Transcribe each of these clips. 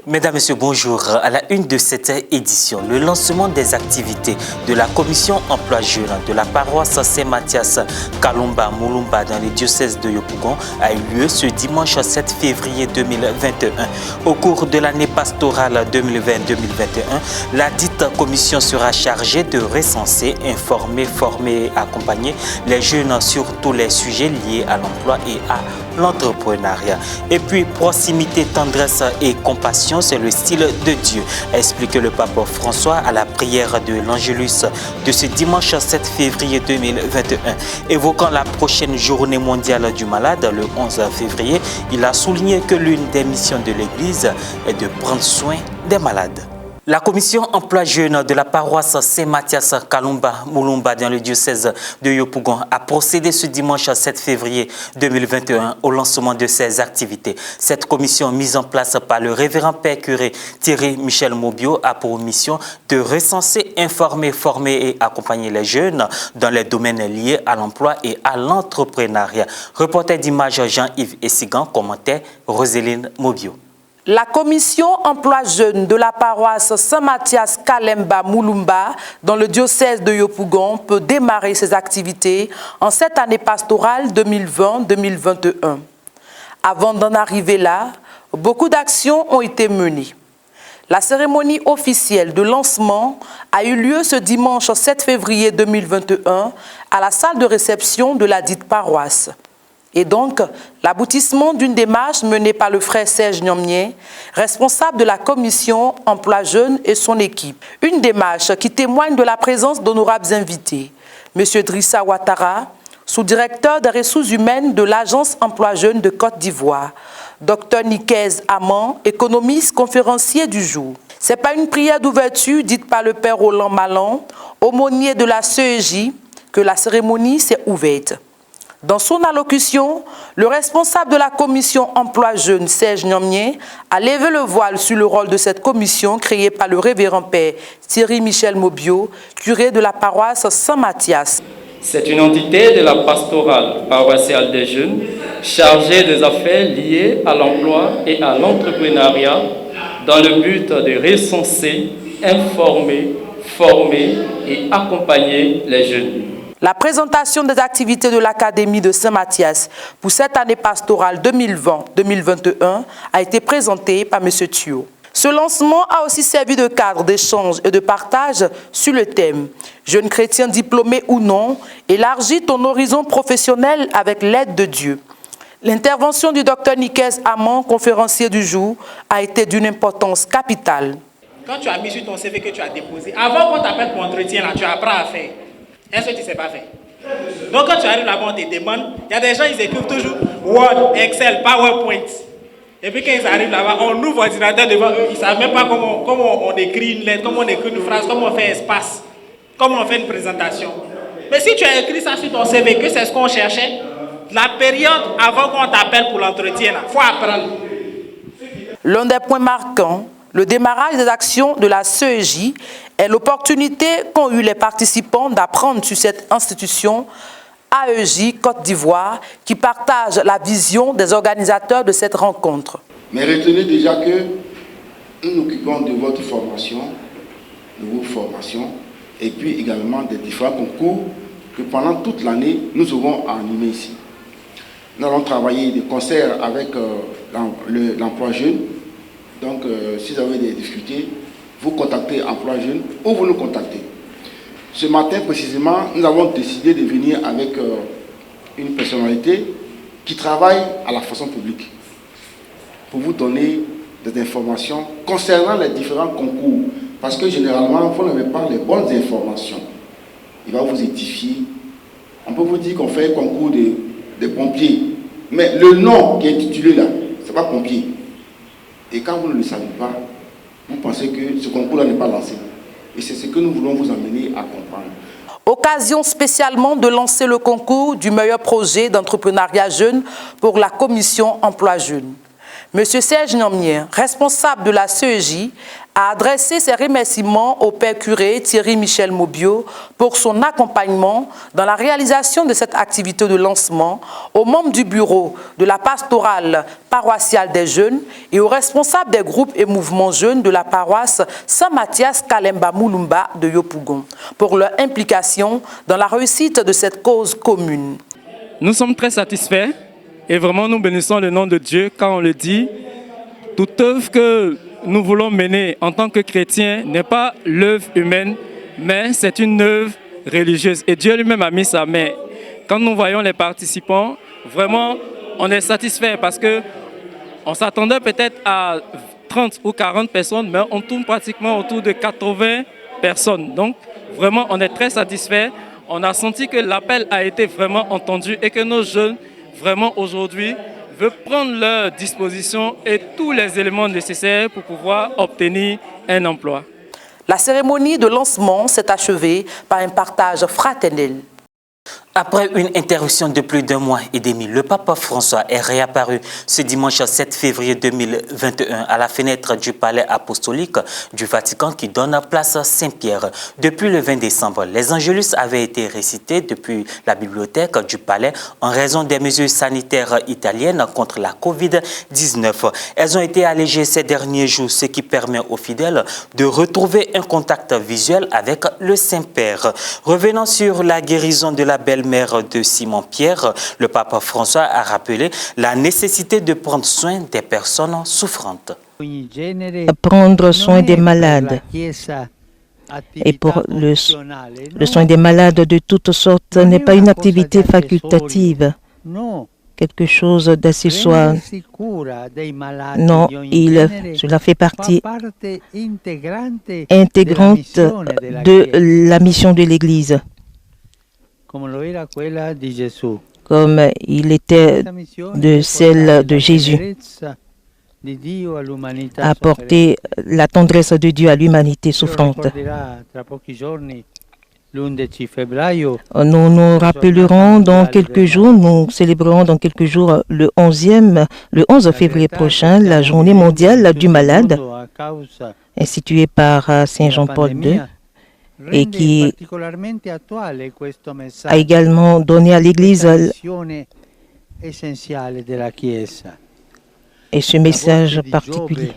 Mesdames, Messieurs, bonjour. À la une de cette édition, le lancement des activités de la commission emploi jeune de la paroisse Saint-Mathias Kalumba Mulumba dans le diocèse de Yopougon a eu lieu ce dimanche 7 février 2021. Au cours de l'année pastorale 2020-2021, la dite commission sera chargée de recenser, informer, former et accompagner les jeunes sur tous les sujets liés à l'emploi et à l'entrepreneuriat. Et puis, proximité, tendresse et compassion, c'est le style de Dieu, a expliqué le pape François à la prière de l'Angélus de ce dimanche 7 février 2021. Évoquant la prochaine journée mondiale du malade, le 11 février, il a souligné que l'une des missions de l'Église est de prendre soin des malades. La commission emploi jeune de la paroisse Saint-Mathias Kalumba Mulumba dans le diocèse de Yopougon a procédé ce dimanche 7 février 2021 au lancement de ses activités. Cette commission mise en place par le révérend père curé Thierry Michel Mobio a pour mission de recenser, informer, former et accompagner les jeunes dans les domaines liés à l'emploi et à l'entrepreneuriat. Reporter d'image Jean-Yves Essigan, commentaire Roséline Mobio. La commission emploi jeune de la paroisse Saint-Mathias Kalumba Mulumba dans le diocèse de Yopougon peut démarrer ses activités en cette année pastorale 2020-2021. Avant d'en arriver là, beaucoup d'actions ont été menées. La cérémonie officielle de lancement a eu lieu ce dimanche 7 février 2021 à la salle de réception de la dite paroisse. Et donc, l'aboutissement d'une démarche menée par le frère Serge Nyomnier, responsable de la commission emploi jeune et son équipe. Une démarche qui témoigne de la présence d'honorables invités. M. Drissa Ouattara, sous-directeur des ressources humaines de l'Agence emploi jeune de Côte d'Ivoire. Dr Nikez Amand, économiste conférencier du jour. Ce n'est pas une prière d'ouverture dite par le père Roland Malan, aumônier de la CEJ, que la cérémonie s'est ouverte. Dans son allocution, le responsable de la commission emploi jeune, Serge Nyomnier, a levé le voile sur le rôle de cette commission créée par le révérend père Thierry Michel Mobio, curé de la paroisse Saint-Mathias. C'est une entité de la pastorale paroissiale des jeunes chargée des affaires liées à l'emploi et à l'entrepreneuriat dans le but de recenser, informer, former et accompagner les jeunes. La présentation des activités de l'Académie de Saint-Mathias pour cette année pastorale 2020-2021 a été présentée par M. Thio. Ce lancement a aussi servi de cadre d'échange et de partage sur le thème « Jeune chrétien diplômé ou non, élargis ton horizon professionnel avec l'aide de Dieu ». L'intervention du Dr Nikez Amand, conférencier du jour, a été d'une importance capitale. Quand tu as mis sur ton CV que tu as déposé, avant qu'on t'appelle pour entretien, là, tu apprends à faire. Est-ce que tu ne sais pas faire? Donc quand tu arrives là-bas, on te demande, il y a des gens, ils écrivent toujours Word, Excel, PowerPoint. Et puis quand ils arrivent là-bas, on ouvre l'ordinateur devant eux, ils ne savent même pas comment on écrit une lettre, comment on écrit une phrase, comment on fait espace, comment on fait une présentation. Mais si tu as écrit ça sur ton CV, que c'est ce qu'on cherchait, la période avant qu'on t'appelle pour l'entretien, il faut apprendre. L'un des points marquants, le démarrage des actions de la CEJ est l'opportunité qu'ont eu les participants d'apprendre sur cette institution AEJ Côte d'Ivoire qui partage la vision des organisateurs de cette rencontre. Mais retenez déjà que nous nous occupons de votre formation, de vos formations et puis également des différents concours que pendant toute l'année nous aurons à animer ici. Nous allons travailler de concert avec l'emploi jeune. Donc, si vous avez des difficultés, vous contactez Emploi Jeune ou vous nous contactez. Ce matin, précisément, nous avons décidé de venir avec une personnalité qui travaille à la fonction publique pour vous donner des informations concernant les différents concours. Parce que généralement, vous n'avez pas les bonnes informations. Il va vous édifier. On peut vous dire qu'on fait un concours de pompiers, mais le nom qui est titulé là, ce n'est pas pompier. Et quand vous ne le savez pas, vous pensez que ce concours-là n'est pas lancé. Et c'est ce que nous voulons vous amener à comprendre. Occasion spécialement de lancer le concours du meilleur projet d'entrepreneuriat jeune pour la commission emploi jeune. M. Serge Nomier, responsable de la CEJ, a adressé ses remerciements au père curé Thierry Michel Mobio pour son accompagnement dans la réalisation de cette activité de lancement, aux membres du bureau de la pastorale paroissiale des jeunes et aux responsables des groupes et mouvements jeunes de la paroisse Saint-Mathias Kalemba Mulumba de Yopougon pour leur implication dans la réussite de cette cause commune. Nous sommes très satisfaits et vraiment nous bénissons le nom de Dieu quand on le dit. Toute œuvre que nous voulons mener en tant que chrétiens n'est pas l'œuvre humaine, mais c'est une œuvre religieuse. Et Dieu lui-même a mis sa main. Quand nous voyons les participants, vraiment, on est satisfait parce qu'on s'attendait peut-être à 30 ou 40 personnes, mais on tourne pratiquement autour de 80 personnes. Donc, vraiment, on est très satisfait. On a senti que l'appel a été vraiment entendu et que nos jeunes, vraiment aujourd'hui, veulent prendre leur disposition et tous les éléments nécessaires pour pouvoir obtenir un emploi. La cérémonie de lancement s'est achevée par un partage fraternel. Après une interruption de plus d'un mois et demi, le pape François est réapparu ce dimanche 7 février 2021 à la fenêtre du palais apostolique du Vatican qui donne place à Saint-Pierre. Depuis le 20 décembre, les Angélus avaient été récités depuis la bibliothèque du palais en raison des mesures sanitaires italiennes contre la Covid-19. Elles ont été allégées ces derniers jours, ce qui permet aux fidèles de retrouver un contact visuel avec le Saint-Père. Revenant sur la guérison de la belle-mère de Simon-Pierre, le pape François a rappelé la nécessité de prendre soin des personnes souffrantes. Prendre soin des malades. Et pour le soin des malades de toutes sortes n'est pas une activité facultative, quelque chose d'accessoire. Non, cela fait partie intégrante de la mission de l'Église. Comme il était de celle de Jésus, apporter la tendresse de Dieu à l'humanité souffrante. Nous nous rappellerons dans quelques jours, nous célébrerons dans quelques jours le 11 février prochain, la journée mondiale du malade, instituée par Saint Jean-Paul II, et qui a également donné à l'Église et ce message particulier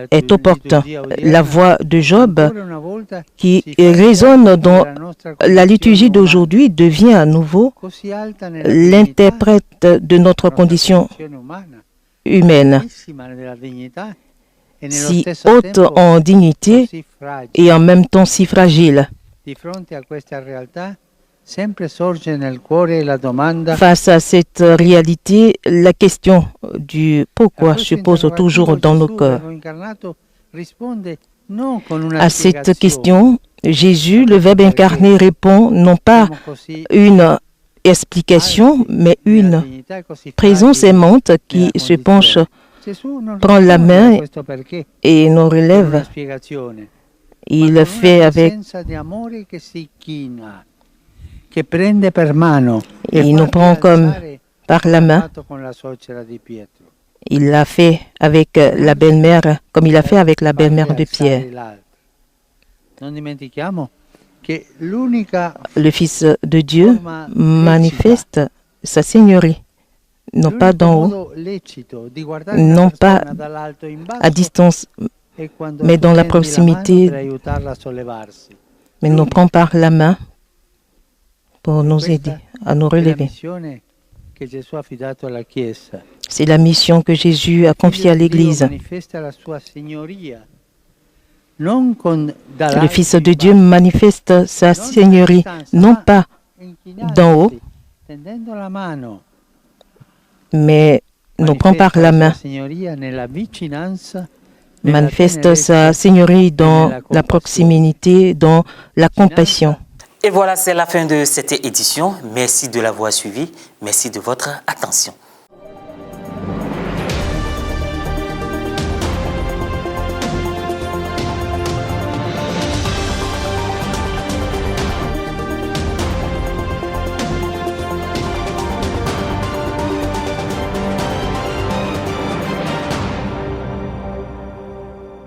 est opportun. La voix de Job qui résonne dans la liturgie d'aujourd'hui devient à nouveau l'interprète de notre condition humaine, si haute en dignité et en même temps si fragile. Face à cette réalité, la question du pourquoi se pose toujours dans nos cœurs. À cette question, Jésus, le Verbe incarné, répond non pas une explication, mais une présence aimante qui se penche, prend la main et nous relève. Il fait avec... Il nous prend comme par la main. Il l'a fait avec la belle-mère, comme il a fait avec la belle-mère de Pierre. Le Fils de Dieu manifeste sa Seigneurie, non pas d'en haut, non pas à distance, mais dans la proximité, mais nous prend par la main pour nous aider à nous relever. C'est la mission que Jésus a confiée à l'Église. Le Fils de Dieu manifeste sa Seigneurie, non pas d'en haut, mais nous prend par la main, manifeste sa Seigneurie dans la proximité, dans la compassion. Et voilà, c'est la fin de cette édition. Merci de l'avoir suivi. Merci de votre attention.